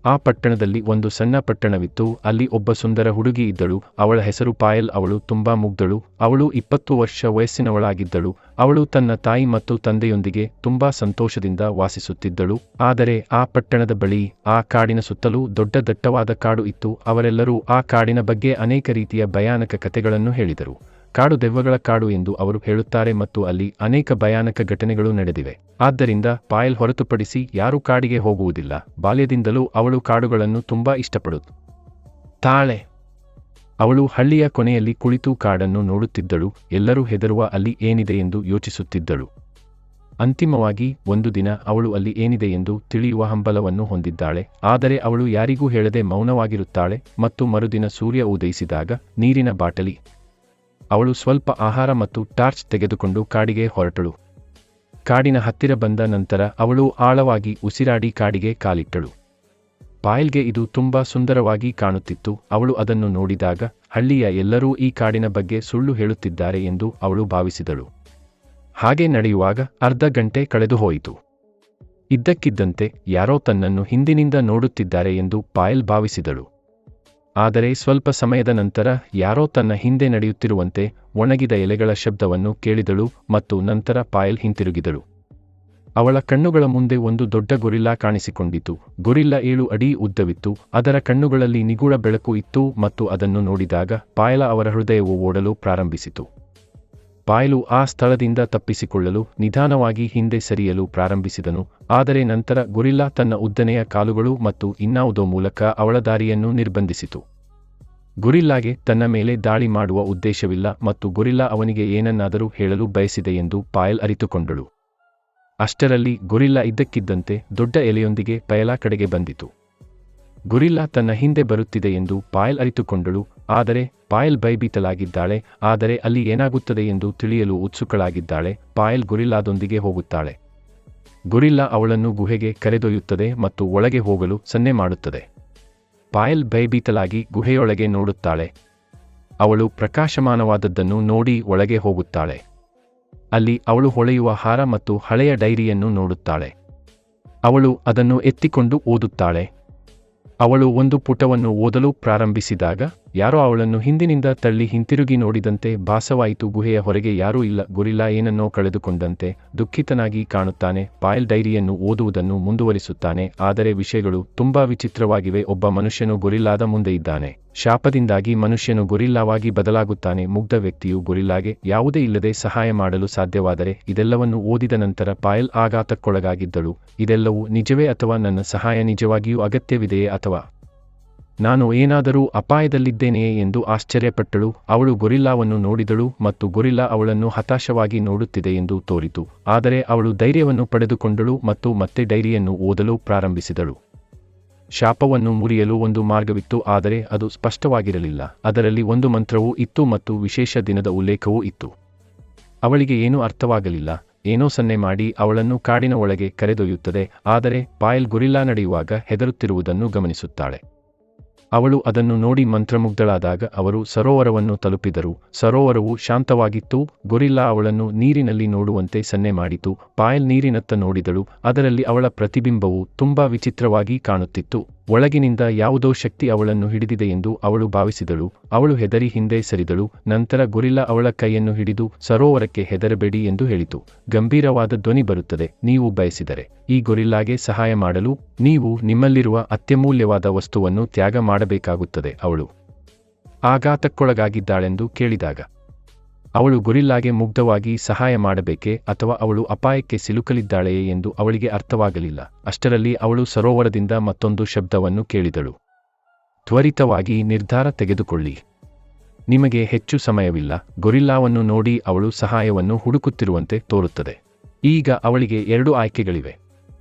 ಆ ಪಟ್ಟಣದಲ್ಲಿ ಒಂದು ಸಣ್ಣ ಪಟ್ಟಣವಿತ್ತು. ಅಲ್ಲಿ ಒಬ್ಬ ಸುಂದರ ಹುಡುಗಿ ಇದ್ದಳು. ಅವಳ ಹೆಸರು ಪಾಯಲ್. ಅವಳು ತುಂಬಾ ಮುಗ್ಧಳು. ಅವಳು 20 ವರ್ಷ ವಯಸ್ಸಿನವಳಾಗಿದ್ದಳು. ಅವಳು ತನ್ನ ತಾಯಿ ಮತ್ತು ತಂದೆಯೊಂದಿಗೆ ತುಂಬಾ ಸಂತೋಷದಿಂದ ವಾಸಿಸುತ್ತಿದ್ದಳು. ಆದರೆ ಆ ಪಟ್ಟಣದ ಬಳಿ, ಆ ಕಾಡಿನ ಸುತ್ತಲೂ ದೊಡ್ಡ ದಟ್ಟವಾದ ಕಾಡು ಇತ್ತು. ಅವರೆಲ್ಲರೂ ಆ ಕಾಡಿನ ಬಗ್ಗೆ ಅನೇಕ ರೀತಿಯ ಭಯಾನಕ ಕಥೆಗಳನ್ನು ಹೇಳಿದರು. ಕಾಡು ದೆವ್ವಗಳ ಕಾಡು ಎಂದು ಅವರು ಹೇಳುತ್ತಾರೆ ಮತ್ತು ಅಲ್ಲಿ ಅನೇಕ ಭಯಾನಕ ಘಟನೆಗಳು ನಡೆದಿವೆ. ಆದ್ದರಿಂದ ಪಾಯಲ್ ಹೊರತುಪಡಿಸಿ ಯಾರೂ ಕಾಡಿಗೆ ಹೋಗುವುದಿಲ್ಲ. ಬಾಲ್ಯದಿಂದಲೂ ಅವಳು ಕಾಡುಗಳನ್ನು ತುಂಬಾ ಇಷ್ಟಪಡುತ್ತಾಳೆ. ಅವಳು ಹಳ್ಳಿಯ ಕೊನೆಯಲ್ಲಿ ಕುಳಿತು ಕಾಡನ್ನು ನೋಡುತ್ತಿದ್ದಳು. ಎಲ್ಲರೂ ಹೆದರುವ ಅಲ್ಲಿ ಏನಿದೆ ಎಂದು ಯೋಚಿಸುತ್ತಿದ್ದಳು. ಅಂತಿಮವಾಗಿ ಒಂದು ದಿನ ಅವಳು ಅಲ್ಲಿ ಏನಿದೆ ಎಂದು ತಿಳಿಯುವ ಹಂಬಲವನ್ನು ಹೊಂದಿದ್ದಾಳೆ. ಆದರೆ ಅವಳು ಯಾರಿಗೂ ಹೇಳದೆ ಮೌನವಾಗಿರುತ್ತಾಳೆ. ಮತ್ತು ಮರುದಿನ ಸೂರ್ಯ ಉದಯಿಸಿದಾಗ ನೀರಿನ ಬಾಟಲಿ, ಅವಳು ಸ್ವಲ್ಪ ಆಹಾರ ಮತ್ತು ಟಾರ್ಚ್ ತೆಗೆದುಕೊಂಡು ಕಾಡಿಗೆ ಹೊರಟಳು. ಕಾಡಿನ ಹತ್ತಿರ ಬಂದ ನಂತರ ಅವಳು ಆಳವಾಗಿ ಉಸಿರಾಡಿ ಕಾಡಿಗೆ ಕಾಲಿಟ್ಟಳು. ಪಾಯಲ್ಗೆ ಇದು ತುಂಬಾ ಸುಂದರವಾಗಿ ಕಾಣುತ್ತಿತ್ತು. ಅವಳು ಅದನ್ನು ನೋಡಿದಾಗ ಹಳ್ಳಿಯ ಎಲ್ಲರೂ ಈ ಕಾಡಿನ ಬಗ್ಗೆ ಸುಳ್ಳು ಹೇಳುತ್ತಿದ್ದಾರೆ ಎಂದು ಅವಳು ಭಾವಿಸಿದಳು. ಹಾಗೆ ನಡೆಯುವಾಗ ಅರ್ಧ ಗಂಟೆ ಕಳೆದು ಹೋಯಿತು. ಇದ್ದಕ್ಕಿದ್ದಂತೆ ಯಾರೋ ತನ್ನನ್ನು ಹಿಂದಿನಿಂದ ನೋಡುತ್ತಿದ್ದಾರೆ ಎಂದು ಪಾಯಲ್ ಭಾವಿಸಿದಳು. ಆದರೆ ಸ್ವಲ್ಪ ಸಮಯದ ನಂತರ ಯಾರೋ ತನ್ನ ಹಿಂದೆ ನಡೆಯುತ್ತಿರುವಂತೆ ಒಣಗಿದ ಎಲೆಗಳ ಶಬ್ದವನ್ನು ಕೇಳಿದಳು ಮತ್ತು ನಂತರ ಪಾಯಲ್ ಹಿಂತಿರುಗಿದಳು. ಅವಳ ಕಣ್ಣುಗಳ ಮುಂದೆ ಒಂದು ದೊಡ್ಡ ಗೊರಿಲ್ಲಾ ಕಾಣಿಸಿಕೊಂಡಿತು. ಗೊರಿಲ್ಲಾ 7 ಅಡಿ ಉದ್ದವಿತ್ತು. ಅದರ ಕಣ್ಣುಗಳಲ್ಲಿ ನಿಗೂಢ ಬೆಳಕು ಇತ್ತು ಮತ್ತು ಅದನ್ನು ನೋಡಿದಾಗ ಪಾಯಲ ಅವರ ಹೃದಯವು ಓಡಲು ಪ್ರಾರಂಭಿಸಿತು. ಪಾಯಲು ಆ ಸ್ಥಳದಿಂದ ತಪ್ಪಿಸಿಕೊಳ್ಳಲು ನಿಧಾನವಾಗಿ ಹಿಂದೆ ಸರಿಯಲು ಪ್ರಾರಂಭಿಸಿದನು. ಆದರೆ ನಂತರ ಗೊರಿಲ್ಲಾ ತನ್ನ ಉದ್ದನೆಯ ಕಾಲುಗಳು ಮತ್ತು ಇನ್ನಾವುದೋ ಮೂಲಕ ಅವಳ ದಾರಿಯನ್ನು ನಿರ್ಬಂಧಿಸಿತು. ಗೊರಿಲ್ಲಾಗೆ ತನ್ನ ಮೇಲೆ ದಾಳಿ ಮಾಡುವ ಉದ್ದೇಶವಿಲ್ಲ ಮತ್ತು ಗೊರಿಲ್ಲಾ ಅವನಿಗೆ ಏನನ್ನಾದರೂ ಹೇಳಲು ಬಯಸಿದೆ ಎಂದು ಪಾಯಲ್ ಅರಿತುಕೊಂಡಳು. ಅಷ್ಟರಲ್ಲಿ ಗೊರಿಲ್ಲಾ ಇದ್ದಕ್ಕಿದ್ದಂತೆ ದೊಡ್ಡ ಎಲೆಯೊಂದಿಗೆ ಪಾಯಲ ಕಡೆಗೆ ಬಂದಿತು. ಗೊರಿಲ್ಲಾ ತನ್ನ ಹಿಂದೆ ಬರುತ್ತಿದೆ ಎಂದು ಪಾಯಲ್ ಅರಿತುಕೊಂಡಳು. ಆದರೆ ಪಾಯಲ್ ಭಯಭೀತಳಾಗಿದ್ದಾಳೆ. ಆದರೆ ಅಲ್ಲಿ ಏನಾಗುತ್ತದೆ ಎಂದು ತಿಳಿಯಲು ಉತ್ಸುಕಳಾಗಿದ್ದಾಳೆ. ಪಾಯಲ್ ಗೊರಿಲ್ಲಾದೊಂದಿಗೆ ಹೋಗುತ್ತಾಳೆ. ಗೊರಿಲ್ಲಾ ಅವಳನ್ನು ಗುಹೆಗೆ ಕರೆದೊಯ್ಯುತ್ತದೆ ಮತ್ತು ಒಳಗೆ ಹೋಗಲು ಸನ್ನೆ ಮಾಡುತ್ತದೆ. ಪಾಯಲ್ ಭಯಭೀತಳಾಗಿ ಗುಹೆಯೊಳಗೆ ನೋಡುತ್ತಾಳೆ. ಅವಳು ಪ್ರಕಾಶಮಾನವಾದದ್ದನ್ನು ನೋಡಿ ಒಳಗೆ ಹೋಗುತ್ತಾಳೆ. ಅಲ್ಲಿ ಅವಳು ಹೊಳೆಯುವ ಹಾರ ಮತ್ತು ಹಳೆಯ ಡೈರಿಯನ್ನು ನೋಡುತ್ತಾಳೆ. ಅವಳು ಅದನ್ನು ಎತ್ತಿಕೊಂಡು ಓದುತ್ತಾಳೆ. ಅವಳು ಒಂದು ಪುಟವನ್ನು ಓದಲು ಪ್ರಾರಂಭಿಸಿದಾಗ ಯಾರೋ ಅವಳನ್ನು ಹಿಂದಿನಿಂದ ತಳ್ಳಿ ಹಿಂತಿರುಗಿ ನೋಡಿದಂತೆ ಭಾಸವಾಯಿತು. ಗುಹೆಯ ಹೊರಗೆ ಯಾರೂ ಇಲ್ಲ. ಗೊರಿಲ್ಲಾ ಏನನ್ನೋ ಕಳೆದುಕೊಂಡಂತೆ ದುಃಖಿತನಾಗಿ ಕಾಣುತ್ತಾನೆ. ಪಾಯಲ್ ಡೈರಿಯನ್ನು ಓದುವುದನ್ನು ಮುಂದುವರಿಸುತ್ತಾನೆ. ಆದರೆ ವಿಷಯಗಳು ತುಂಬಾ ವಿಚಿತ್ರವಾಗಿವೆ. ಒಬ್ಬ ಮನುಷ್ಯನು ಗೊರಿಲ್ಲಾದ ಮುಂದೆ ಇದ್ದಾನೆ. ಶಾಪದಿಂದಾಗಿ ಮನುಷ್ಯನು ಗೊರಿಲ್ಲಾವಾಗಿ ಬದಲಾಗುತ್ತಾನೆ. ಮುಗ್ಧ ವ್ಯಕ್ತಿಯು ಗೊರಿಲ್ಲಾಗೆ ಯಾವುದೇ ಇಲ್ಲದೆ ಸಹಾಯ ಮಾಡಲು ಸಾಧ್ಯವಾದರೆ ಇದೆಲ್ಲವನ್ನು ಓದಿದ ನಂತರ ಪಾಯಲ್ ಆಘಾತಕ್ಕೊಳಗಾಗಿದ್ದಳು. ಇದೆಲ್ಲವೂ ನಿಜವೇ ಅಥವಾ ನನ್ನ ಸಹಾಯ ನಿಜವಾಗಿಯೂ ಅಗತ್ಯವಿದೆಯೇ ಅಥವಾ ನಾನು ಏನಾದರೂ ಅಪಾಯದಲ್ಲಿದ್ದೇನೆಯೇ ಎಂದು ಆಶ್ಚರ್ಯಪಟ್ಟಳು. ಅವಳು ಗೊರಿಲ್ಲಾವನ್ನು ನೋಡಿದಳು ಮತ್ತು ಗೊರಿಲ್ಲಾ ಅವಳನ್ನು ಹತಾಶವಾಗಿ ನೋಡುತ್ತಿದೆ ಎಂದು ತೋರಿತು. ಆದರೆ ಅವಳು ಧೈರ್ಯವನ್ನು ಪಡೆದುಕೊಂಡಳು ಮತ್ತು ಮತ್ತೆ ಡೈರಿಯನ್ನು ಓದಲು ಪ್ರಾರಂಭಿಸಿದಳು. ಶಾಪವನ್ನು ಮುರಿಯಲು ಒಂದು ಮಾರ್ಗವಿತ್ತು, ಆದರೆ ಅದು ಸ್ಪಷ್ಟವಾಗಿರಲಿಲ್ಲ. ಅದರಲ್ಲಿ ಒಂದು ಮಂತ್ರವೂ ಇತ್ತು ಮತ್ತು ವಿಶೇಷ ದಿನದ ಉಲ್ಲೇಖವೂ ಇತ್ತು. ಅವಳಿಗೆ ಏನೂ ಅರ್ಥವಾಗಲಿಲ್ಲ. ಏನೋ ಸನ್ನೆ ಮಾಡಿ ಅವಳನ್ನು ಕಾಡಿನ ಒಳಗೆ ಕರೆದೊಯ್ಯುತ್ತದೆ. ಆದರೆ ಪಾಯಲ್ ಗೊರಿಲ್ಲಾ ನಡೆಯುವಾಗ ಹೆದರುತ್ತಿರುವುದನ್ನು ಗಮನಿಸುತ್ತಾಳೆ. ಅವಳು ಅದನ್ನು ನೋಡಿ ಮಂತ್ರಮುಗ್ಧಳಾದಾಗ ಅವರು ಸರೋವರವನ್ನು ತಲುಪಿದರು. ಸರೋವರವು ಶಾಂತವಾಗಿತ್ತು. ಗೊರಿಲ್ಲಾ ಅವಳನ್ನು ನೀರಿನಲ್ಲಿ ನೋಡುವಂತೆ ಸನ್ನೆ ಮಾಡಿತು. ಪಾಯಲ್ ನೀರಿನತ್ತ ನೋಡಿದಳು. ಅದರಲ್ಲಿ ಅವಳ ಪ್ರತಿಬಿಂಬವು ತುಂಬಾ ವಿಚಿತ್ರವಾಗಿ ಕಾಣುತ್ತಿತ್ತು. ಒಳಗಿನಿಂದ ಯಾವುದೋ ಶಕ್ತಿ ಅವಳನ್ನು ಹಿಡಿದಿದೆ ಎಂದು ಅವಳು ಭಾವಿಸಿದಳು. ಅವಳು ಹೆದರಿ ಹಿಂದೆ ಸರಿದಳು. ನಂತರ ಗೊರಿಲ್ಲಾ ಅವಳ ಕೈಯನ್ನು ಹಿಡಿದು ಸರೋವರಕ್ಕೆ ಹೆದರಬೇಡಿ ಎಂದು ಹೇಳಿತು. ಗಂಭೀರವಾದ ಧ್ವನಿ ಬರುತ್ತದೆ, ನೀವು ಬಯಸಿದರೆ ಈ ಗೊರಿಲ್ಲಾಗೆ ಸಹಾಯ ಮಾಡಲು ನೀವು ನಿಮ್ಮಲ್ಲಿರುವ ಅತ್ಯಮೂಲ್ಯವಾದ ವಸ್ತುವನ್ನು ತ್ಯಾಗ ಮಾಡಬೇಕಾಗುತ್ತದೆ. ಅವಳು ಆಘಾತಕ್ಕೊಳಗಾಗಿದ್ದಾಳೆಂದು ಕೇಳಿದಾಗ ಅವಳು ಗೊರಿಲ್ಲಾಗೆ ಮುಗ್ಧವಾಗಿ ಸಹಾಯ ಮಾಡಬೇಕೇ ಅಥವಾ ಅವಳು ಅಪಾಯಕ್ಕೆ ಸಿಲುಕಲಿದ್ದಾಳೆಯೇ ಎಂದು ಅವಳಿಗೆ ಅರ್ಥವಾಗಲಿಲ್ಲ. ಅಷ್ಟರಲ್ಲಿ ಅವಳು ಸರೋವರದಿಂದ ಮತ್ತೊಂದು ಶಬ್ದವನ್ನು ಕೇಳಿದಳು. ತ್ವರಿತವಾಗಿ ನಿರ್ಧಾರ ತೆಗೆದುಕೊಳ್ಳಿ, ನಿಮಗೆ ಹೆಚ್ಚು ಸಮಯವಿಲ್ಲ. ಗೊರಿಲ್ಲಾವನ್ನು ನೋಡಿ ಅವಳು ಸಹಾಯವನ್ನು ಹುಡುಕುತ್ತಿರುವಂತೆ ತೋರುತ್ತದೆ. ಈಗ ಅವಳಿಗೆ 2 ಆಯ್ಕೆಗಳಿವೆ.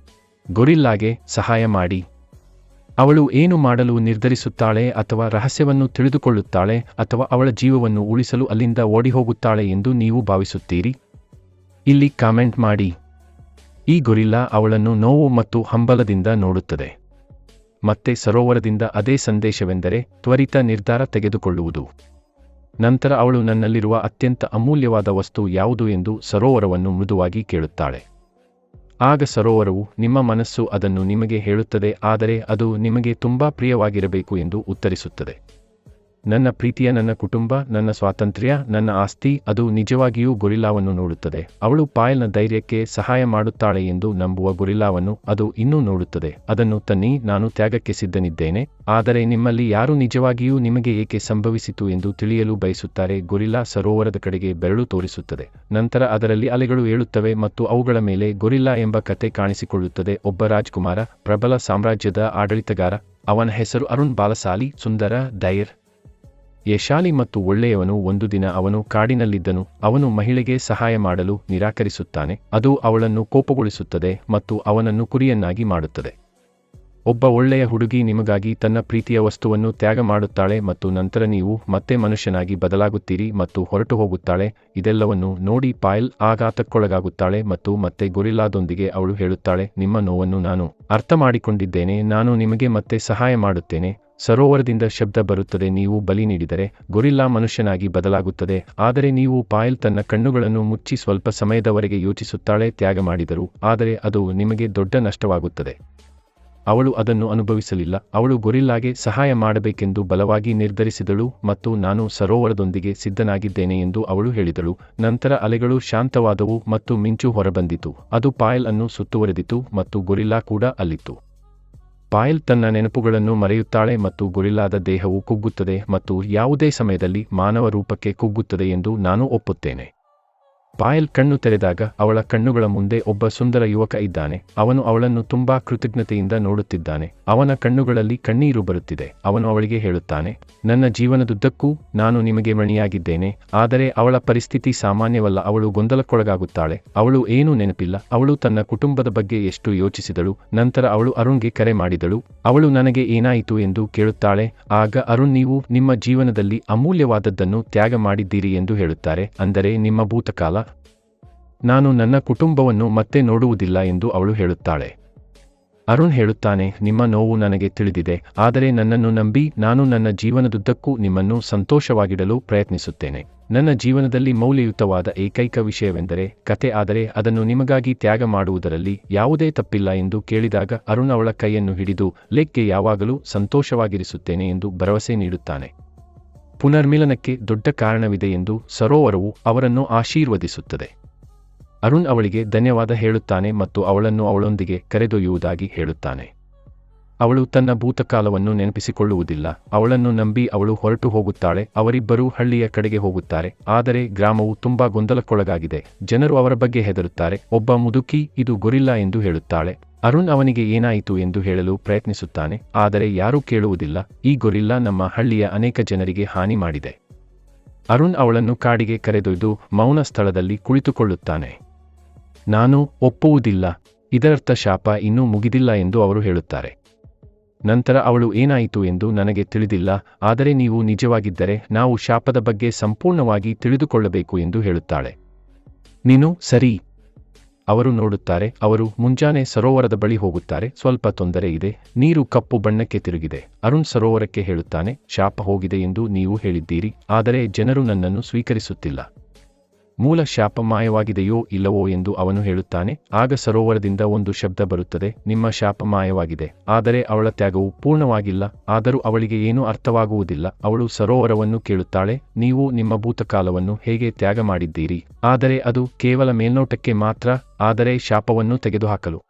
ಗೊರಿಲ್ಲಾಗೆ ಸಹಾಯ ಮಾಡಿ. ಅವಳು ಏನು ಮಾಡಲು ನಿರ್ಧರಿಸುತ್ತಾಳೆ ಅಥವಾ ರಹಸ್ಯವನ್ನು ತಿಳಿದುಕೊಳ್ಳುತ್ತಾಳೆ ಅಥವಾ ಅವಳ ಜೀವವನ್ನು ಉಳಿಸಲು ಅಲ್ಲಿಂದ ಓಡಿಹೋಗುತ್ತಾಳೆ ಎಂದು ನೀವು ಭಾವಿಸುತ್ತೀರಿ? ಇಲ್ಲಿ ಕಾಮೆಂಟ್ ಮಾಡಿ. ಈ ಗೊರಿಲ್ಲಾ ಅವಳನ್ನು ನೋವು ಮತ್ತು ಹಂಬಲದಿಂದ ನೋಡುತ್ತದೆ. ಮತ್ತೆ ಸರೋವರದಿಂದ ಅದೇ ಸಂದೇಶವೆಂದರೆ ತ್ವರಿತ ನಿರ್ಧಾರ ತೆಗೆದುಕೊಳ್ಳುವುದು. ನಂತರ ಅವಳು ನನ್ನಲ್ಲಿರುವ ಅತ್ಯಂತ ಅಮೂಲ್ಯವಾದ ವಸ್ತು ಯಾವುದು ಎಂದು ಸರೋವರವನ್ನು ಮೃದುವಾಗಿ ಕೇಳುತ್ತಾಳೆ. ಆಗ ಸರೋವರವು, ನಿಮ್ಮ ಮನಸ್ಸು ಅದನ್ನು ನಿಮಗೆ ಹೇಳುತ್ತದೆ, ಆದರೆ ಅದು ನಿಮಗೆ ತುಂಬಾ ಪ್ರಿಯವಾಗಿರಬೇಕು ಎಂದು ಉತ್ತರಿಸುತ್ತದೆ. ನನ್ನ ಪ್ರೀತಿಯ, ನನ್ನ ಕುಟುಂಬ, ನನ್ನ ಸ್ವಾತಂತ್ರ್ಯ, ನನ್ನ ಆಸ್ತಿ, ಅದು ನಿಜವಾಗಿಯೂ ಗೊರಿಲ್ಲಾವನ್ನು ನೋಡುತ್ತದೆ. ಅವಳು ಪಾಯಲ್ನ ಧೈರ್ಯಕ್ಕೆ ಸಹಾಯ ಮಾಡುತ್ತಾಳೆ ಎಂದು ನಂಬುವ ಗೊರಿಲ್ಲಾವನ್ನು ಅದು ಇನ್ನೂ ನೋಡುತ್ತದೆ. ಅದನ್ನು ತನ್ನಿ, ನಾನು ತ್ಯಾಗಕ್ಕೆ ಸಿದ್ಧನಿದ್ದೇನೆ, ಆದರೆ ನಿಮ್ಮಲ್ಲಿ ಯಾರು ನಿಜವಾಗಿಯೂ ನಿಮಗೆ ಏಕೆ ಸಂಭವಿಸಿತು ಎಂದು ತಿಳಿಯಲು ಬಯಸುತ್ತಾರೆ. ಗೊರಿಲ್ಲಾ ಸರೋವರದ ಕಡೆಗೆ ಬೆರಳು ತೋರಿಸುತ್ತದೆ. ನಂತರ ಅದರಲ್ಲಿ ಅಲೆಗಳು ಏಳುತ್ತವೆ ಮತ್ತು ಅವುಗಳ ಮೇಲೆ ಗೊರಿಲ್ಲಾ ಎಂಬ ಕತೆ ಕಾಣಿಸಿಕೊಳ್ಳುತ್ತದೆ. ಒಬ್ಬ ರಾಜ್ಕುಮಾರ, ಪ್ರಬಲ ಸಾಮ್ರಾಜ್ಯದ ಆಡಳಿತಗಾರ. ಅವನ ಹೆಸರು ಅರುಣ್. ಬಾಲಸಾಲಿ, ಸುಂದರ, ಧೈರ್ಯ ಯಶಾಲಿ ಮತ್ತು ಒಳ್ಳೆಯವನು. ಒಂದು ದಿನ ಅವನು ಕಾಡಿನಲ್ಲಿದ್ದನು. ಅವನು ಮಹಿಳೆಗೆ ಸಹಾಯ ಮಾಡಲು ನಿರಾಕರಿಸುತ್ತಾನೆ. ಅದು ಅವಳನ್ನು ಕೋಪಗೊಳಿಸುತ್ತದೆ ಮತ್ತು ಅವನನ್ನು ಕುರಿಯನ್ನಾಗಿ ಮಾಡುತ್ತದೆ. ಒಬ್ಬ ಒಳ್ಳೆಯ ಹುಡುಗಿ ನಿಮಗಾಗಿ ತನ್ನ ಪ್ರೀತಿಯ ವಸ್ತುವನ್ನು ತ್ಯಾಗ ಮಾಡುತ್ತಾಳೆ ಮತ್ತು ನಂತರ ನೀವು ಮತ್ತೆ ಮನುಷ್ಯನಾಗಿ ಬದಲಾಗುತ್ತೀರಿ ಮತ್ತು ಹೊರಟು ಹೋಗುತ್ತಾಳೆ. ಇದೆಲ್ಲವನ್ನು ನೋಡಿ ಪಾಯಲ್ ಆಘಾತಕ್ಕೊಳಗಾಗುತ್ತಾಳೆ ಮತ್ತು ಮತ್ತೆ ಗೊರಿಲ್ಲಾದೊಂದಿಗೆ ಅವಳು ಹೇಳುತ್ತಾಳೆ, ನಿಮ್ಮ ನೋವನ್ನು ನಾನು ಅರ್ಥಮಾಡಿಕೊಂಡಿದ್ದೇನೆ, ನಾನು ನಿಮಗೆ ಮತ್ತೆ ಸಹಾಯ ಮಾಡುತ್ತೇನೆ. ಸರೋವರದಿಂದ ಶಬ್ದ ಬರುತ್ತದೆ. ನೀವು ಬಲಿ ನೀಡಿದರೆ ಗೊರಿಲ್ಲಾ ಮನುಷ್ಯನಾಗಿ ಬದಲಾಗುತ್ತದೆ. ಆದರೆ ನೀವು, ಪಾಯಲ್ ತನ್ನ ಕಣ್ಣುಗಳನ್ನು ಮುಚ್ಚಿ ಸ್ವಲ್ಪ ಸಮಯದವರೆಗೆ ಯೋಚಿಸುತ್ತಾಳೆ, ತ್ಯಾಗ ಮಾಡಿದರು, ಆದರೆ ಅದು ನಿಮಗೆ ದೊಡ್ಡ ನಷ್ಟವಾಗುತ್ತದೆ. ಅವಳು ಅದನ್ನು ಅನುಭವಿಸಲಿಲ್ಲ. ಅವಳು ಗೊರಿಲ್ಲಾಗೆ ಸಹಾಯ ಮಾಡಬೇಕೆಂದು ಬಲವಾಗಿ ನಿರ್ಧರಿಸಿದಳು ಮತ್ತು ನಾನು ಸರೋವರದೊಂದಿಗೆ ಸಿದ್ಧನಾಗಿದ್ದೇನೆ ಎಂದು ಅವಳು ಹೇಳಿದಳು. ನಂತರ ಅಲೆಗಳು ಶಾಂತವಾದವು ಮತ್ತು ಮಿಂಚು ಹೊರಬಂದಿತು. ಅದು ಪಾಯಲ್ ಅನ್ನು ಸುತ್ತುವರೆದಿತು ಮತ್ತು ಗೊರಿಲ್ಲಾ ಕೂಡ ಅಲ್ಲಿತ್ತು. ಪಾಯಲ್ ತನ್ನ ನೆನಪುಗಳನ್ನು ಮರೆಯುತ್ತಾಳೆ ಮತ್ತು ಗೊರಿಲ್ಲಾದ ದೇಹವು ಕುಗ್ಗುತ್ತದೆ ಮತ್ತು ಯಾವುದೇ ಸಮಯದಲ್ಲಿ ಮಾನವ ರೂಪಕ್ಕೆ ಕುಗ್ಗುತ್ತದೆ ಎಂದು ನಾನು ಒಪ್ಪುತ್ತೇನೆ. ಪಾಯಲ್ ಕಣ್ಣು ತೆರೆದಾಗ ಅವಳ ಕಣ್ಣುಗಳ ಮುಂದೆ ಒಬ್ಬ ಸುಂದರ ಯುವಕ ಇದ್ದಾನೆ. ಅವನು ಅವಳನ್ನು ತುಂಬಾ ಕೃತಜ್ಞತೆಯಿಂದ ನೋಡುತ್ತಿದ್ದಾನೆ. ಅವನ ಕಣ್ಣುಗಳಲ್ಲಿ ಕಣ್ಣೀರು ಬರುತ್ತಿದೆ. ಅವನು ಅವಳಿಗೆ ಹೇಳುತ್ತಾನೆ, ನನ್ನ ಜೀವನದುದ್ದಕ್ಕೂ ನಾನು ನಿಮಗೆ ಮಣಿಯಾಗಿದ್ದೇನೆ. ಆದರೆ ಅವಳ ಪರಿಸ್ಥಿತಿ ಸಾಮಾನ್ಯವಲ್ಲ. ಅವಳು ಗೊಂದಲಕ್ಕೊಳಗಾಗುತ್ತಾಳೆ. ಅವಳು ಏನೂ ನೆನಪಿಲ್ಲ. ಅವಳು ತನ್ನ ಕುಟುಂಬದ ಬಗ್ಗೆ ಎಷ್ಟು ಯೋಚಿಸಿದಳು. ನಂತರ ಅವಳು ಅರುಣ್ಗೆ ಕರೆ ಮಾಡಿದಳು. ಅವಳು ನನಗೆ ಏನಾಯಿತು ಎಂದು ಕೇಳುತ್ತಾಳೆ. ಆಗ ಅರುಣ್, ನೀವು ನಿಮ್ಮ ಜೀವನದಲ್ಲಿ ಅಮೂಲ್ಯವಾದದ್ದನ್ನು ತ್ಯಾಗ ಮಾಡಿದ್ದೀರಿ ಎಂದು ಹೇಳುತ್ತಾರೆ, ಅಂದರೆ ನಿಮ್ಮ ಭೂತಕಾಲ. ನಾನು ನನ್ನ ಕುಟುಂಬವನ್ನು ಮತ್ತೆ ನೋಡುವುದಿಲ್ಲ ಎಂದು ಅವಳು ಹೇಳುತ್ತಾಳೆ. ಅರುಣ್ ಹೇಳುತ್ತಾನೆ, ನಿಮ್ಮ ನೋವು ನನಗೆ ತಿಳಿದಿದೆ, ಆದರೆ ನನ್ನನ್ನು ನಂಬಿ, ನಾನು ನನ್ನ ಜೀವನದುದ್ದಕ್ಕೂ ನಿಮ್ಮನ್ನು ಸಂತೋಷವಾಗಿಡಲು ಪ್ರಯತ್ನಿಸುತ್ತೇನೆ. ನನ್ನ ಜೀವನದಲ್ಲಿ ಮೌಲ್ಯಯುತವಾದ ಏಕೈಕ ವಿಷಯವೆಂದರೆ ಕತೆ, ಆದರೆ ಅದನ್ನು ನಿಮಗಾಗಿ ತ್ಯಾಗ ಮಾಡುವುದರಲ್ಲಿ ಯಾವುದೇ ತಪ್ಪಿಲ್ಲ ಎಂದು ಕೇಳಿದಾಗ ಅರುಣ್ ಅವಳ ಕೈಯನ್ನು ಹಿಡಿದು, ಲೇಕ್ಗೆ ಯಾವಾಗಲೂ ಸಂತೋಷವಾಗಿರಿಸುತ್ತೇನೆ ಎಂದು ಭರವಸೆ ನೀಡುತ್ತಾನೆ. ಪುನರ್ಮಿಲನಕ್ಕೆ ದೊಡ್ಡ ಕಾರಣವಿದೆ ಎಂದು ಸರೋವರವು ಅವರನ್ನು ಆಶೀರ್ವದಿಸುತ್ತದೆ. ಅರುಣ್ ಅವಳಿಗೆ ಧನ್ಯವಾದ ಹೇಳುತ್ತಾನೆ ಮತ್ತು ಅವಳನ್ನು ಅವಳೊಂದಿಗೆ ಕರೆದೊಯ್ಯುವುದಾಗಿ ಹೇಳುತ್ತಾನೆ. ಅವಳು ತನ್ನ ಭೂತಕಾಲವನ್ನು ನೆನಪಿಸಿಕೊಳ್ಳುವುದಿಲ್ಲ. ಅವಳನ್ನು ನಂಬಿ ಅವಳು ಹೊರಟು ಹೋಗುತ್ತಾಳೆ. ಅವರಿಬ್ಬರೂ ಹಳ್ಳಿಯ ಕಡೆಗೆ ಹೋಗುತ್ತಾರೆ. ಆದರೆ ಗ್ರಾಮವು ತುಂಬಾ ಗೊಂದಲಕ್ಕೊಳಗಾಗಿದೆ. ಜನರು ಅವರ ಬಗ್ಗೆ ಹೆದರುತ್ತಾರೆ. ಒಬ್ಬ ಮುದುಕಿ, ಇದು ಗೊರಿಲ್ಲಾ ಎಂದು ಹೇಳುತ್ತಾಳೆ. ಅರುಣ್ ಅವನಿಗೆ ಏನಾಯಿತು ಎಂದು ಹೇಳಲು ಪ್ರಯತ್ನಿಸುತ್ತಾನೆ, ಆದರೆ ಯಾರೂ ಕೇಳುವುದಿಲ್ಲ. ಈ ಗೊರಿಲ್ಲಾ ನಮ್ಮ ಹಳ್ಳಿಯ ಅನೇಕ ಜನರಿಗೆ ಹಾನಿ ಮಾಡಿದೆ. ಅರುಣ್ ಅವಳನ್ನು ಕಾಡಿಗೆ ಕರೆದೊಯ್ದು ಮೌನ ಸ್ಥಳದಲ್ಲಿ ಕುಳಿತುಕೊಳ್ಳುತ್ತಾನೆ. ನಾನು ಒಪ್ಪುವುದಿಲ್ಲ, ಇದರರ್ಥ ಶಾಪ ಇನ್ನೂ ಮುಗಿದಿಲ್ಲ ಎಂದು ಅವರು ಹೇಳುತ್ತಾರೆ. ನಂತರ ಅವಳು, ಏನಾಯಿತು ಎಂದು ನನಗೆ ತಿಳಿದಿಲ್ಲ, ಆದರೆ ನೀವು ನಿಜವಾಗಿದ್ದರೆ ನಾವು ಶಾಪದ ಬಗ್ಗೆ ಸಂಪೂರ್ಣವಾಗಿ ತಿಳಿದುಕೊಳ್ಳಬೇಕು ಎಂದು ಹೇಳುತ್ತಾಳೆ. ನೀನು ಸರಿ. ಅವರು ನೋಡುತ್ತಾರೆ. ಅವರು ಮುಂಜಾನೆ ಸರೋವರದ ಬಳಿ ಹೋಗುತ್ತಾರೆ. ಸ್ವಲ್ಪ ತೊಂದರೆ ಇದೆ. ನೀರು ಕಪ್ಪು ಬಣ್ಣಕ್ಕೆ ತಿರುಗಿದೆ. ಅರುಣ್ ಸರೋವರಕ್ಕೆ ಹೇಳುತ್ತಾನೆ, ಶಾಪ ಹೋಗಿದೆ ಎಂದು ನೀವು ಹೇಳಿದ್ದೀರಿ, ಆದರೆ ಜನರು ನನ್ನನ್ನು ಸ್ವೀಕರಿಸುತ್ತಿಲ್ಲ. ಮೂಲ ಶಾಪ ಮಾಯವಾಗಿದೆಯೋ ಇಲ್ಲವೋ ಎಂದು ಅವನು ಹೇಳುತ್ತಾನೆ. ಆಗ ಸರೋವರದಿಂದ ಒಂದು ಶಬ್ದ ಬರುತ್ತದೆ, ನಿಮ್ಮ ಶಾಪ ಮಾಯವಾಗಿದೆ, ಆದರೆ ಅವಳ ತ್ಯಾಗವು ಪೂರ್ಣವಾಗಿಲ್ಲ. ಆದರೂ ಅವಳಿಗೆ ಏನೂ ಅರ್ಥವಾಗುವುದಿಲ್ಲ. ಅವಳು ಸರೋವರವನ್ನು ಕೇಳುತ್ತಾಳೆ, ನೀವು ನಿಮ್ಮ ಭೂತಕಾಲವನ್ನು ಹೇಗೆ ತ್ಯಾಗ ಮಾಡಿದ್ದೀರಿ, ಆದರೆ ಅದು ಕೇವಲ ಮೇಲ್ನೋಟಕ್ಕೆ ಮಾತ್ರ, ಆದರೆ ಶಾಪವನ್ನು ತೆಗೆದುಹಾಕಲು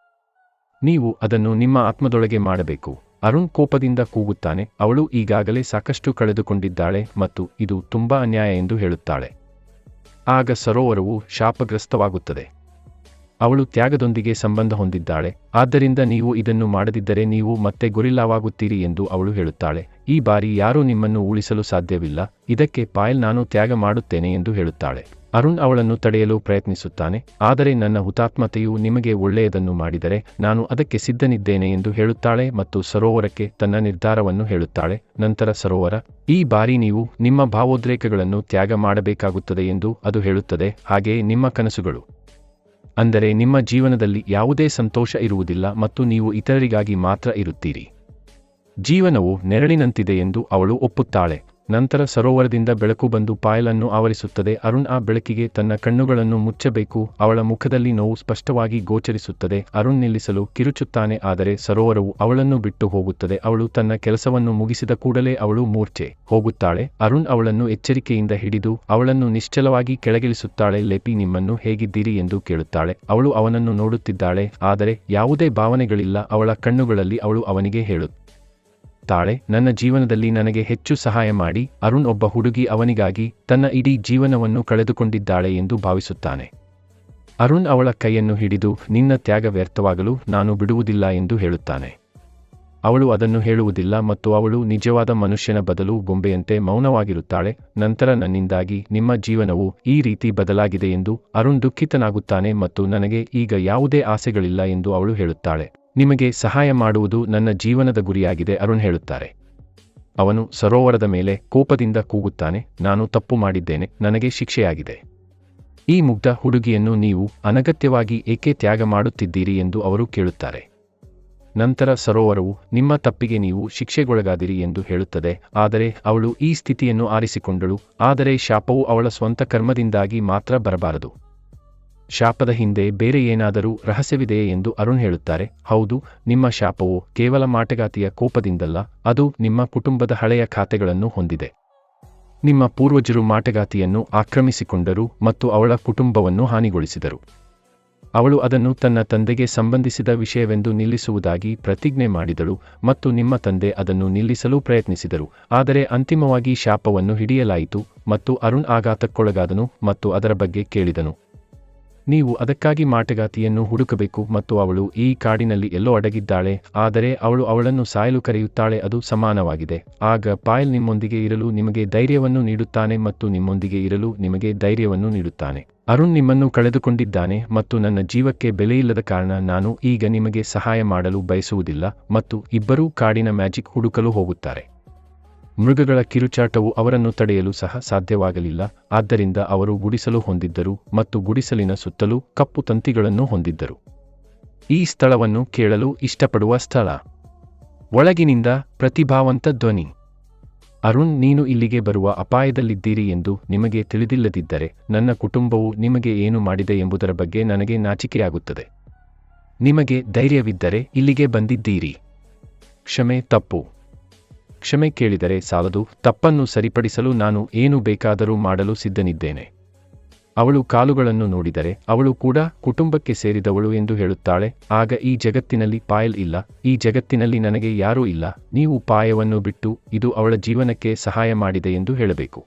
ನೀವು ಅದನ್ನು ನಿಮ್ಮ ಆತ್ಮದೊಳಗೆ ಮಾಡಬೇಕು. ಅರುಣ್ ಕೋಪದಿಂದ ಕೂಗುತ್ತಾನೆ. ಅವಳು ಈಗಾಗಲೇ ಸಾಕಷ್ಟು ಕಳೆದುಕೊಂಡಿದ್ದಾಳೆ ಮತ್ತು ಇದು ತುಂಬಾ ಅನ್ಯಾಯ ಎಂದು ಹೇಳುತ್ತಾಳೆ. ಆಗ ಸರೋವರವು ಶಾಪಗ್ರಸ್ತವಾಗುತ್ತದೆ. ಅವಳು ತ್ಯಾಗದೊಂದಿಗೆ ಸಂಬಂಧ ಹೊಂದಿದ್ದಾಳೆ. ಆದ್ದರಿಂದ ನೀವು ಇದನ್ನು ಮಾಡದಿದ್ದರೆ ನೀವು ಮತ್ತೆ ಗೊರಿಲ್ಲಾವಾಗುತ್ತೀರಿ ಎಂದು ಅವಳು ಹೇಳುತ್ತಾಳೆ. ಈ ಬಾರಿ ಯಾರೂ ನಿಮ್ಮನ್ನು ಉಳಿಸಲು ಸಾಧ್ಯವಿಲ್ಲ. ಇದಕ್ಕೆ ಪಾಯಲ್, ನಾನು ತ್ಯಾಗ ಮಾಡುತ್ತೇನೆ ಎಂದು ಹೇಳುತ್ತಾಳೆ. ಅರುಣ್ ಅವಳನ್ನು ತಡೆಯಲು ಪ್ರಯತ್ನಿಸುತ್ತಾನೆ. ಆದರೆ ನನ್ನ ಹುತಾತ್ಮತೆಯು ನಿಮಗೆ ಒಳ್ಳೆಯದನ್ನು ಮಾಡಿದರೆ ನಾನು ಅದಕ್ಕೆ ಸಿದ್ಧನಿದ್ದೇನೆ ಎಂದು ಹೇಳುತ್ತಾಳೆ ಮತ್ತು ಸರೋವರಕ್ಕೆ ತನ್ನ ನಿರ್ಧಾರವನ್ನು ಹೇಳುತ್ತಾಳೆ. ನಂತರ ಸರೋವರ, ಈ ಬಾರಿ ನೀವು ನಿಮ್ಮ ಭಾವೋದ್ರೇಕಗಳನ್ನು ತ್ಯಾಗ ಮಾಡಬೇಕಾಗುತ್ತದೆ ಎಂದು ಅದು ಹೇಳುತ್ತದೆ. ಹಾಗೆಯೇ ನಿಮ್ಮ ಕನಸುಗಳು, ಅಂದರೆ ನಿಮ್ಮ ಜೀವನದಲ್ಲಿ ಯಾವುದೇ ಸಂತೋಷ ಇರುವುದಿಲ್ಲ ಮತ್ತು ನೀವು ಇತರರಿಗಾಗಿ ಮಾತ್ರ ಇರುತ್ತೀರಿ. ಜೀವನವು ನೆರಳಿನಂತಿದೆ ಎಂದು ಅವಳು ಒಪ್ಪುತ್ತಾಳೆ. ನಂತರ ಸರೋವರದಿಂದ ಬೆಳಕು ಬಂದು ಪಾಯಲ್ ಅನ್ನು ಆವರಿಸುತ್ತದೆ. ಅರುಣ್ ಆ ಬೆಳಕಿಗೆ ತನ್ನ ಕಣ್ಣುಗಳನ್ನು ಮುಚ್ಚಬೇಕು. ಅವಳ ಮುಖದಲ್ಲಿ ನೋವು ಸ್ಪಷ್ಟವಾಗಿ ಗೋಚರಿಸುತ್ತದೆ. ಅರುಣ್ ನಿಲ್ಲಿಸಲು ಕಿರುಚುತ್ತಾನೆ, ಆದರೆ ಸರೋವರವು ಅವಳನ್ನು ಬಿಟ್ಟು ಹೋಗುತ್ತದೆ. ಅವಳು ತನ್ನ ಕೆಲಸವನ್ನು ಮುಗಿಸಿದ ಕೂಡಲೇ ಅವಳು ಮೂರ್ಛೆ ಹೋಗುತ್ತಾಳೆ. ಅರುಣ್ ಅವಳನ್ನು ಎಚ್ಚರಿಕೆಯಿಂದ ಹಿಡಿದು ಅವಳನ್ನು ನಿಶ್ಚಲವಾಗಿ ಕೆಳಗಿಳಿಸುತ್ತಾಳೆ. ಲೆಪಿ, ನಿಮ್ಮನ್ನು ಹೇಗಿದ್ದೀರಿ ಎಂದು ಕೇಳುತ್ತಾಳೆ. ಅವಳು ಅವನನ್ನು ನೋಡುತ್ತಿದ್ದಾಳೆ, ಆದರೆ ಯಾವುದೇ ಭಾವನೆಗಳಿಲ್ಲ ಅವಳ ಕಣ್ಣುಗಳಲ್ಲಿ. ಅವಳು ಅವನಿಗೆ ಹೇಳುತ್ತಾಳೆ, ನನ್ನ ಜೀವನದಲ್ಲಿ ನನಗೆ ಹೆಚ್ಚು ಸಹಾಯ ಮಾಡಿ. ಅರುಣ್ ಒಬ್ಬ ಹುಡುಗಿ ಅವನಿಗಾಗಿ ತನ್ನ ಇಡೀ ಜೀವನವನ್ನು ಕಳೆದುಕೊಂಡಿದ್ದಾಳೆ ಎಂದು ಭಾವಿಸುತ್ತಾನೆ. ಅರುಣ್ ಅವಳ ಕೈಯನ್ನು ಹಿಡಿದು, ನಿನ್ನ ತ್ಯಾಗ ವ್ಯರ್ಥವಾಗಲು ನಾನು ಬಿಡುವುದಿಲ್ಲ ಎಂದು ಹೇಳುತ್ತಾನೆ. ಅವಳು ಅದನ್ನು ಹೇಳುವುದಿಲ್ಲ ಮತ್ತು ಅವಳು ನಿಜವಾದ ಮನುಷ್ಯನ ಬದಲು ಗೊಂಬೆಯಂತೆ ಮೌನವಾಗಿರುತ್ತಾಳೆ. ನಂತರ, ನನ್ನಿಂದಾಗಿ ನಿಮ್ಮ ಜೀವನವು ಈ ರೀತಿ ಬದಲಾಗಿದೆ ಎಂದು ಅರುಣ್ ದುಃಖಿತನಾಗುತ್ತಾನೆ ಮತ್ತು ನನಗೆ ಈಗ ಯಾವುದೇ ಆಸೆಗಳಿಲ್ಲ ಎಂದು ಅವಳು ಹೇಳುತ್ತಾಳೆ. ನಿಮಗೆ ಸಹಾಯ ಮಾಡುವುದು ನನ್ನ ಜೀವನದ ಗುರಿಯಾಗಿದೆ, ಅರುಣ್ ಹೇಳುತ್ತಾರೆ. ಅವನು ಸರೋವರದ ಮೇಲೆ ಕೋಪದಿಂದ ಕೂಗುತ್ತಾನೆ, ನಾನು ತಪ್ಪು ಮಾಡಿದ್ದೇನೆ, ನನಗೆ ಶಿಕ್ಷೆಯಾಗಿದೆ. ಈ ಮುಗ್ಧ ಹುಡುಗಿಯನ್ನು ನೀವು ಅನಗತ್ಯವಾಗಿ ಏಕೆ ತ್ಯಾಗ ಮಾಡುತ್ತಿದ್ದೀರಿ ಎಂದು ಅವರು ಕೇಳುತ್ತಾರೆ. ನಂತರ ಸರೋವರವು, ನಿಮ್ಮ ತಪ್ಪಿಗೆ ನೀವು ಶಿಕ್ಷೆಗೊಳಗಾದಿರಿ ಎಂದು ಹೇಳುತ್ತದೆ. ಆದರೆ ಅವಳು ಈ ಸ್ಥಿತಿಯನ್ನು ಆರಿಸಿಕೊಂಡಳು. ಆದರೆ ಶಾಪವು ಅವಳ ಸ್ವಂತ ಕರ್ಮದಿಂದಾಗಿ ಮಾತ್ರ ಬರಬಾರದು. ಶಾಪದ ಹಿಂದೆ ಬೇರೆ ಏನಾದರೂ ರಹಸ್ಯವಿದೆಯೇ ಎಂದು ಅರುಣ್ ಹೇಳುತ್ತಾರೆ. ಹೌದು, ನಿಮ್ಮ ಶಾಪವು ಕೇವಲ ಮಾಟಗಾತಿಯ ಕೋಪದಿಂದಲ್ಲ, ಅದು ನಿಮ್ಮ ಕುಟುಂಬದ ಹಳೆಯ ಖಾತೆಗಳನ್ನು ಹೊಂದಿದೆ. ನಿಮ್ಮ ಪೂರ್ವಜರು ಮಾಟಗಾತಿಯನ್ನು ಆಕ್ರಮಿಸಿಕೊಂಡರು ಮತ್ತು ಅವಳ ಕುಟುಂಬವನ್ನು ಹಾನಿಗೊಳಿಸಿದರು. ಅವಳು ಅದನ್ನು ತನ್ನ ತಂದೆಗೆ ಸಂಬಂಧಿಸಿದ ವಿಷಯವೆಂದು ನಿಲ್ಲಿಸುವುದಾಗಿ ಪ್ರತಿಜ್ಞೆ ಮಾಡಿದಳು ಮತ್ತು ನಿಮ್ಮ ತಂದೆ ಅದನ್ನು ನಿಲ್ಲಿಸಲು ಪ್ರಯತ್ನಿಸಿದರು. ಆದರೆ ಅಂತಿಮವಾಗಿ ಶಾಪವನ್ನು ಹಿಡಿಯಲಾಯಿತು ಮತ್ತು ಅರುಣ್ ಆಘಾತಕ್ಕೊಳಗಾದನು ಮತ್ತು ಅದರ ಬಗ್ಗೆ ಕೇಳಿದನು. ನೀವು ಅದಕ್ಕಾಗಿ ಮಾಟಗಾತಿಯನ್ನು ಹುಡುಕಬೇಕು ಮತ್ತು ಅವಳು ಈ ಕಾಡಿನಲ್ಲಿ ಎಲ್ಲೋ ಅಡಗಿದ್ದಾಳೆ, ಆದರೆ ಅವಳು ಅವಳನ್ನು ಸಾಯಲು ಕರೆಯುತ್ತಾಳೆ. ಅದು ಸಮಾನವಾಗಿದೆ. ಆಗ ಪಾಯಲ್ ನಿಮ್ಮೊಂದಿಗೆ ಇರಲು ನಿಮಗೆ ಧೈರ್ಯವನ್ನು ನೀಡುತ್ತಾನೆ ಮತ್ತು ನಿಮ್ಮೊಂದಿಗೆ ಇರಲು ನಿಮಗೆ ಧೈರ್ಯವನ್ನು ನೀಡುತ್ತಾನೆ. ಅರುಣ್ ನಿಮ್ಮನ್ನು ಕಳೆದುಕೊಂಡಿದ್ದಾನೆ ಮತ್ತು ನನ್ನ ಜೀವಕ್ಕೆ ಬೆಲೆಯಿಲ್ಲದ ಕಾರಣ ನಾನು ಈಗ ನಿಮಗೆ ಸಹಾಯ ಮಾಡಲು ಬಯಸುವುದಿಲ್ಲ. ಮತ್ತು ಇಬ್ಬರೂ ಕಾಡಿನ ಮ್ಯಾಜಿಕ್ ಹುಡುಕಲು ಹೋಗುತ್ತಾರೆ. ಮೃಗಗಳ ಕಿರುಚಾಟವು ಅವರನ್ನು ತಡೆಯಲು ಸಹ ಸಾಧ್ಯವಾಗಲಿಲ್ಲ. ಆದ್ದರಿಂದ ಅವರು ಗುಡಿಸಲು ಹೊಂದಿದ್ದರು ಮತ್ತು ಗುಡಿಸಲಿನ ಸುತ್ತಲೂ ಕಪ್ಪು ತಂತಿಗಳನ್ನು ಹೊಂದಿದ್ದರು. ಈ ಸ್ಥಳವನ್ನು ಕೇಳಲು ಇಷ್ಟಪಡುವ ಸ್ಥಳ. ಒಳಗಿನಿಂದ ಪ್ರತಿಭಾವಂತ ಧ್ವನಿ. ಅರುಣ್, ನೀನು ಇಲ್ಲಿಗೆ ಬರುವ ಅಪಾಯದಲ್ಲಿದ್ದೀರಿ ಎಂದು ನಿಮಗೆ ತಿಳಿದಿಲ್ಲದಿದ್ದರೆ ನನ್ನ ಕುಟುಂಬವು ನಿಮಗೆ ಏನು ಮಾಡಿದೆ ಎಂಬುದರ ಬಗ್ಗೆ ನನಗೆ ನಾಚಿಕೆಯಾಗುತ್ತದೆ. ನಿಮಗೆ ಧೈರ್ಯವಿದ್ದರೆ ಇಲ್ಲಿಗೆ ಬಂದಿದ್ದೀರಿ. ಕ್ಷಮೆ, ತಪ್ಪು. ಕ್ಷಮೆ ಕೇಳಿದರೆ ಸಾಲದು, ತಪ್ಪನ್ನು ಸರಿಪಡಿಸಲು ನಾನು ಏನು ಬೇಕಾದರೂ ಮಾಡಲು ಸಿದ್ಧನಿದ್ದೇನೆ. ಅವಳು ಕಾಲುಗಳನ್ನು ನೋಡಿದರೆ ಅವಳು ಕೂಡ ಕುಟುಂಬಕ್ಕೆ ಸೇರಿದವಳು ಎಂದು ಹೇಳುತ್ತಾಳೆ. ಆಗ ಈ ಜಗತ್ತಿನಲ್ಲಿ ಪಾಯಲ್ ಇಲ್ಲ, ಈ ಜಗತ್ತಿನಲ್ಲಿ ನನಗೆ ಯಾರೂ ಇಲ್ಲ. ನೀವು ಪಾಯವನ್ನು ಬಿಟ್ಟು ಇದು ಅವಳ ಜೀವನಕ್ಕೆ ಸಹಾಯ ಮಾಡಿದೆ ಎಂದು ಹೇಳಬೇಕು.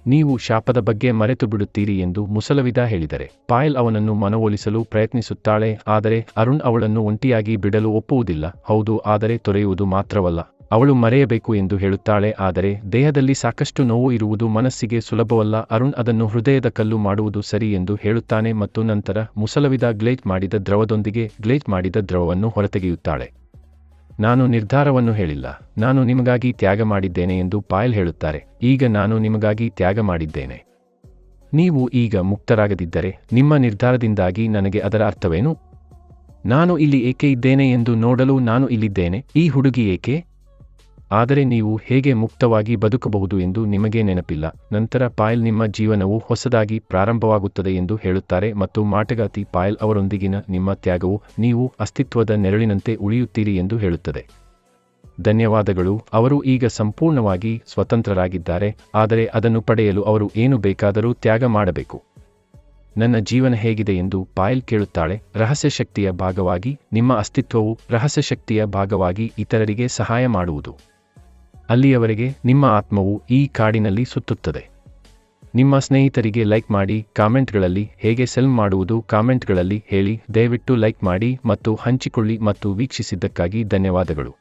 ನೀವು ಶಾಪದ ಬಗ್ಗೆ ಮರೆತು ಬಿಡುತ್ತೀರಿ ಎಂದು ಮುಸಲವಿದ ಹೇಳಿದರೆ ಪಾಯಲ್ ಅವನನ್ನು ಮನವೊಲಿಸಲು ಪ್ರಯತ್ನಿಸುತ್ತಾಳೆ. ಆದರೆ ಅರುಣ್ ಅವಳನ್ನು ಒಂಟಿಯಾಗಿ ಬಿಡಲು ಒಪ್ಪುವುದಿಲ್ಲ. ಹೌದು, ಆದರೆ ತೊರೆಯುವುದು ಮಾತ್ರವಲ್ಲ, ಅವಳು ಮರೆಯಬೇಕು ಎಂದು ಹೇಳುತ್ತಾಳೆ. ಆದರೆ ದೇಹದಲ್ಲಿ ಸಾಕಷ್ಟು ನೋವು ಇರುವುದು ಮನಸ್ಸಿಗೆ ಸುಲಭವಲ್ಲ. ಅರುಣ್ ಅದನ್ನು ಹೃದಯದ ಕಲ್ಲು ಮಾಡುವುದು ಸರಿ ಎಂದು ಹೇಳುತ್ತಾನೆ ಮತ್ತು ನಂತರ ಮುಸಲವಿದ ಗ್ಲೇಜ್ ಮಾಡಿದ ದ್ರವದೊಂದಿಗೆ ಗ್ಲೇಜ್ ಮಾಡಿದ ದ್ರವವನ್ನು ಹೊರತೆಗೆಯುತ್ತಾಳೆ. ನಾನು ನಿರ್ಧಾರವನ್ನು ಹೇಳಿಲ್ಲ, ನಾನು ನಿಮಗಾಗಿ ತ್ಯಾಗ ಮಾಡಿದ್ದೇನೆ ಎಂದು ಪಾಯಲ್ ಹೇಳುತ್ತಾರೆ. ಈಗ ನಾನು ನಿಮಗಾಗಿ ತ್ಯಾಗ ಮಾಡಿದ್ದೇನೆ. ನೀವು ಈಗ ಮುಕ್ತರಾಗದಿದ್ದರೆ ನಿಮ್ಮ ನಿರ್ಧಾರದಿಂದಾಗಿ ನನಗೆ ಅದರ ಅರ್ಥವೇನು? ನಾನು ಇಲ್ಲಿ ಏಕೆ ಇದ್ದೇನೆ ಎಂದು ನೋಡಲು ನಾನು ಇಲ್ಲಿದ್ದೇನೆ. ಈ ಹುಡುಗಿ ಏಕೆ? ಆದರೆ ನೀವು ಹೇಗೆ ಮುಕ್ತವಾಗಿ ಬದುಕಬಹುದು ಎಂದು ನಿಮಗೆ ನೆನಪಿಲ್ಲ. ನಂತರ ಪಾಯಲ್, ನಿಮ್ಮ ಜೀವನವು ಹೊಸದಾಗಿ ಪ್ರಾರಂಭವಾಗುತ್ತದೆ ಎಂದು ಹೇಳುತ್ತಾರೆ ಮತ್ತು ಮಾಟಗಾತಿ ಪಾಯಲ್ ಅವರೊಂದಿಗಿನ ನಿಮ್ಮ ತ್ಯಾಗವು ನೀವು ಅಸ್ತಿತ್ವದ ನೆರಳಿನಂತೆ ಉಳಿಯುತ್ತೀರಿ ಎಂದು ಹೇಳುತ್ತದೆ. ಧನ್ಯವಾದಗಳು. ಅವರು ಈಗ ಸಂಪೂರ್ಣವಾಗಿ ಸ್ವತಂತ್ರರಾಗಿದ್ದಾರೆ, ಆದರೆ ಅದನ್ನು ಪಡೆಯಲು ಅವರು ಏನು ಬೇಕಾದರೂ ತ್ಯಾಗ ಮಾಡಬೇಕು. ನನ್ನ ಜೀವನ ಹೇಗಿದೆ ಎಂದು ಪಾಯಲ್ ಕೇಳುತ್ತಾಳೆ. ರಹಸ್ಯ ಶಕ್ತಿಯ ಭಾಗವಾಗಿ ನಿಮ್ಮ ಅಸ್ತಿತ್ವವು ರಹಸ್ಯ ಶಕ್ತಿಯ ಭಾಗವಾಗಿ ಇತರರಿಗೆ ಸಹಾಯ ಮಾಡುವುದು. ಅಲ್ಲಿಯವರೆಗೆ ನಿಮ್ಮ ಆತ್ಮವು ಈ ಕಾಡಿನಲ್ಲಿ ಸುತ್ತುತ್ತದೆ. ನಿಮ್ಮ ಸ್ನೇಹಿತರಿಗೆ ಲೈಕ್ ಮಾಡಿ. ಕಾಮೆಂಟ್ಗಳಲ್ಲಿ ಹೇಗೆ ಸೆಲ್ ಮಾಡುವುದು ಕಾಮೆಂಟ್ಗಳಲ್ಲಿ ಹೇಳಿ. ದಯವಿಟ್ಟು ಲೈಕ್ ಮಾಡಿ ಮತ್ತು ಹಂಚಿಕೊಳ್ಳಿ ಮತ್ತು ವೀಕ್ಷಿಸಿದ್ದಕ್ಕಾಗಿ ಧನ್ಯವಾದಗಳು.